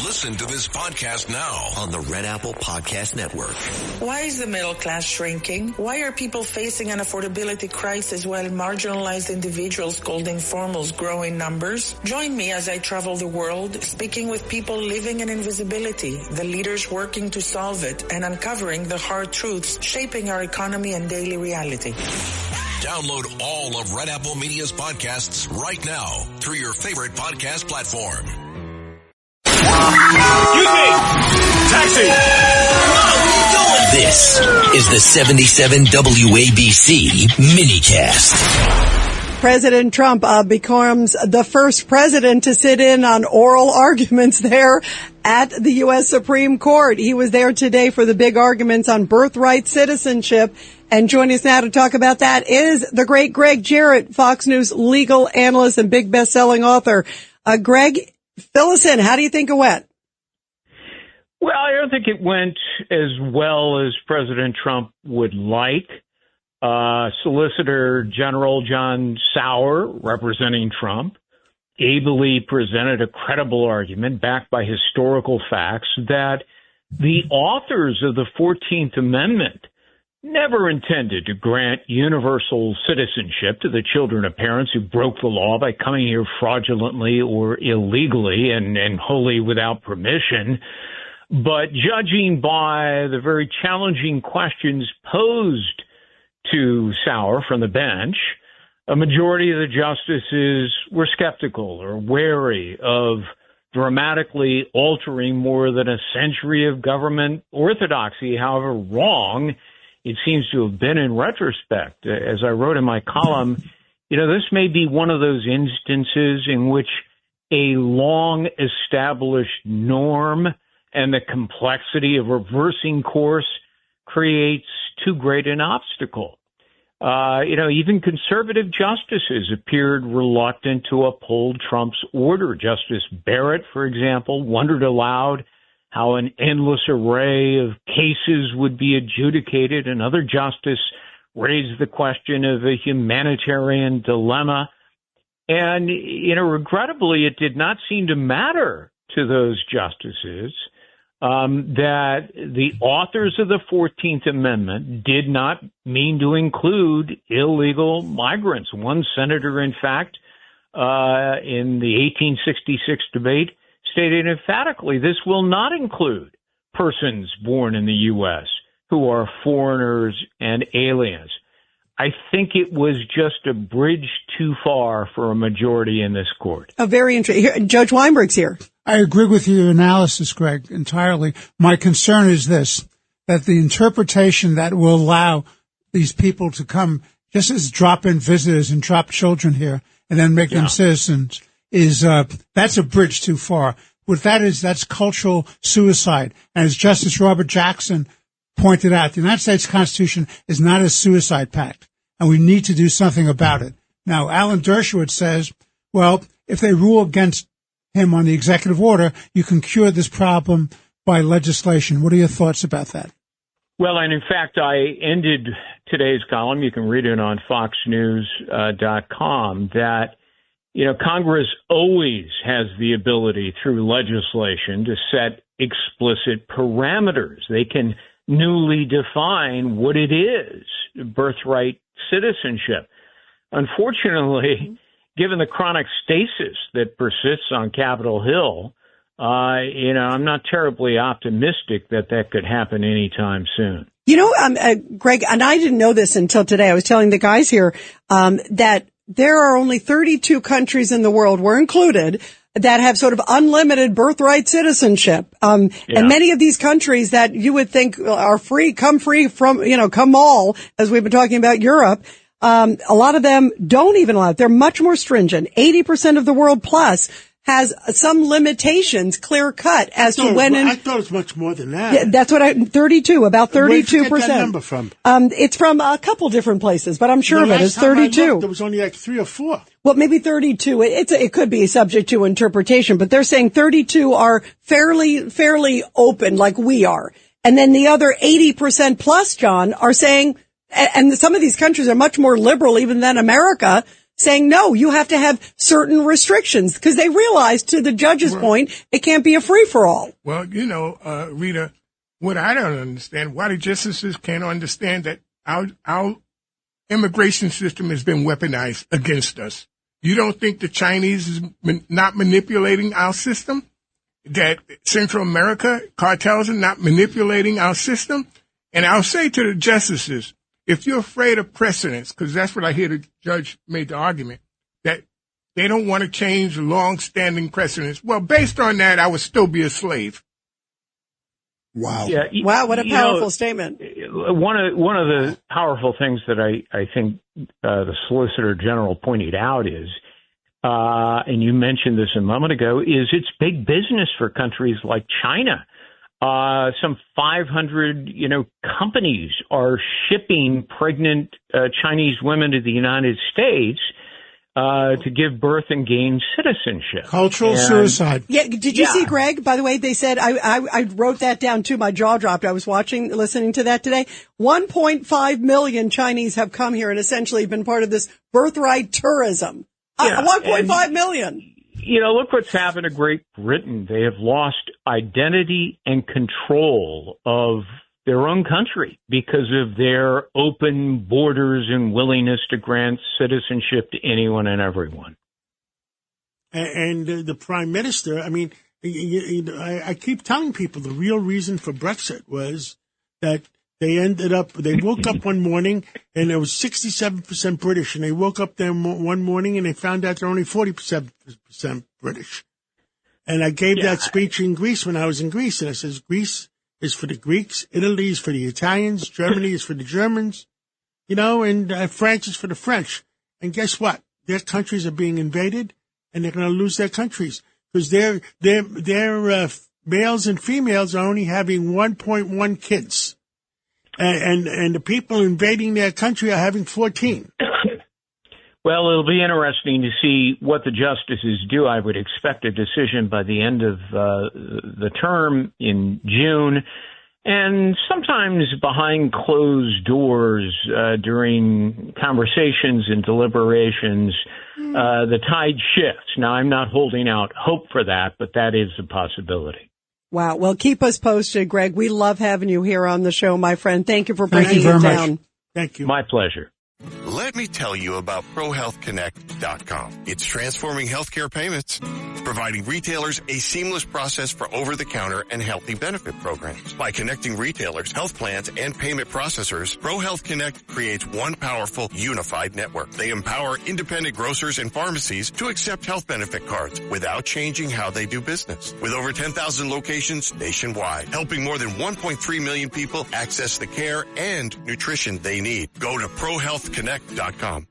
Listen to this podcast now on the Red Apple Podcast Network. Why is the middle class shrinking? Why are people facing an affordability crisis while marginalized individuals called informals grow in numbers? Join me as I travel the world, speaking with people living in invisibility, the leaders working to solve it, and uncovering the hard truths shaping our economy and daily reality. Download all of Red Apple Media's podcasts right now through your favorite podcast platform. Excuse me! Taxi! This is the 77 WABC minicast. President Trump becomes the first president to sit in on oral arguments there at the U.S. Supreme Court. He was there today for the big arguments on birthright citizenship. And joining us now to talk about that is the great Gregg, Jarrett, Fox News legal analyst and big best-selling author. Gregg, fill us in. How do you think it went? Well, I don't think it went as well as President Trump would like. Solicitor General John Sauer, representing Trump, ably presented a credible argument backed by historical facts that the authors of the 14th Amendment never intended to grant universal citizenship to the children of parents who broke the law by coming here fraudulently or illegally and wholly without permission. But judging by the very challenging questions posed to Sauer from the bench, a majority of the justices were skeptical or wary of dramatically altering more than a century of government orthodoxy, however wrong it seems to have been in retrospect. As I wrote in my column, this may be one of those instances in which a long-established norm and the complexity of reversing course creates too great an obstacle. Even conservative justices appeared reluctant to uphold Trump's order. Justice Barrett, for example, wondered aloud how an endless array of cases would be adjudicated. Another justice raised the question of a humanitarian dilemma. And, regrettably, it did not seem to matter to those justices that the authors of the 14th Amendment did not mean to include illegal migrants. One senator, in fact, in the 1866 debate, stated emphatically this will not include persons born in the U.S. who are foreigners and aliens. I think it was just a bridge too far for a majority in this court. Very interesting. Judge Weinberg's here. I agree with your analysis, Gregg, entirely. My concern is this, that the interpretation that will allow these people to come just as drop-in visitors and drop children here and then make them citizens is that's a bridge too far. What that is, that's cultural suicide. And as Justice Robert Jackson pointed out, the United States Constitution is not a suicide pact, and we need to do something about it. Now, Alan Dershowitz says, well, if they rule against him on the executive order, you can cure this problem by legislation. What are your thoughts about that? Well, and in fact, I ended today's column, you can read it on foxnews.com, that Congress always has the ability through legislation to set explicit parameters. They can newly define what it is, birthright citizenship. Unfortunately, given the chronic stasis that persists on Capitol Hill, I'm not terribly optimistic that could happen anytime soon. Gregg, and I didn't know this until today. I was telling the guys here that there are only 32 countries in the world, we're included, that have sort of unlimited birthright citizenship. And many of these countries that you would think are free from, come all, as we've been talking about Europe, a lot of them don't even allow it. They're much more stringent. 80% of the world plus has some limitations clear cut as to when. I thought it was much more than that. Yeah, that's what 32, about 32%. Where did you get that number from? It's from a couple different places, but I'm sure of it. It's 32. There was only like 3 or 4. Well, maybe 32. It could be subject to interpretation, but they're saying 32 are fairly open, like we are. And then the other 80% plus, John, are saying, and some of these countries are much more liberal even than America, saying, no, you have to have certain restrictions because they realized, to the judge's point, it can't be a free-for-all. Well, Rita, what I don't understand, why the justices can't understand that our immigration system has been weaponized against us. You don't think the Chinese is not manipulating our system? That Central America cartels are not manipulating our system? And I'll say to the justices, if you're afraid of precedents, because that's what I hear the judge made the argument, that they don't want to change long-standing precedents. Well, based on that, I would still be a slave. Wow. Yeah, wow, what a powerful statement. One of the powerful things that I think the Solicitor General pointed out is, and you mentioned this a moment ago, is it's big business for countries like China. Some 500, companies are shipping pregnant Chinese women to the United States to give birth and gain citizenship. Cultural suicide. Yeah. Did you see, Greg? By the way, they said, I wrote that down too. My jaw dropped. I was listening to that today. 1.5 million Chinese have come here and essentially been part of this birthright tourism. 1.5 million. Look what's happened to Great Britain. They have lost identity and control of their own country because of their open borders and willingness to grant citizenship to anyone and everyone. And the Prime Minister, I keep telling people the real reason for Brexit was that they woke up one morning and there was 67% British, and they woke up there one morning and they found out they're only 47% British. And I gave that speech in Greece when I was in Greece, and I says, Greece is for the Greeks, Italy is for the Italians, Germany is for the Germans, and France is for the French. And guess what? Their countries are being invaded, and they're going to lose their countries because their males and females are only having 1.1 kids. And the people invading their country are having 14. Well, it'll be interesting to see what the justices do. I would expect a decision by the end of the term in June. And sometimes behind closed doors during conversations and deliberations, the tide shifts. Now, I'm not holding out hope for that, but that is a possibility. Wow. Well, keep us posted, Greg. We love having you here on the show, my friend. Thank you for breaking it down. Thank you. My pleasure. Let me tell you about ProHealthConnect.com. It's transforming healthcare payments, providing retailers a seamless process for over-the-counter and healthy benefit programs. By connecting retailers, health plans, and payment processors, ProHealth Connect creates one powerful, unified network. They empower independent grocers and pharmacies to accept health benefit cards without changing how they do business. With over 10,000 locations nationwide, helping more than 1.3 million people access the care and nutrition they need. Go to ProHealthConnect.com.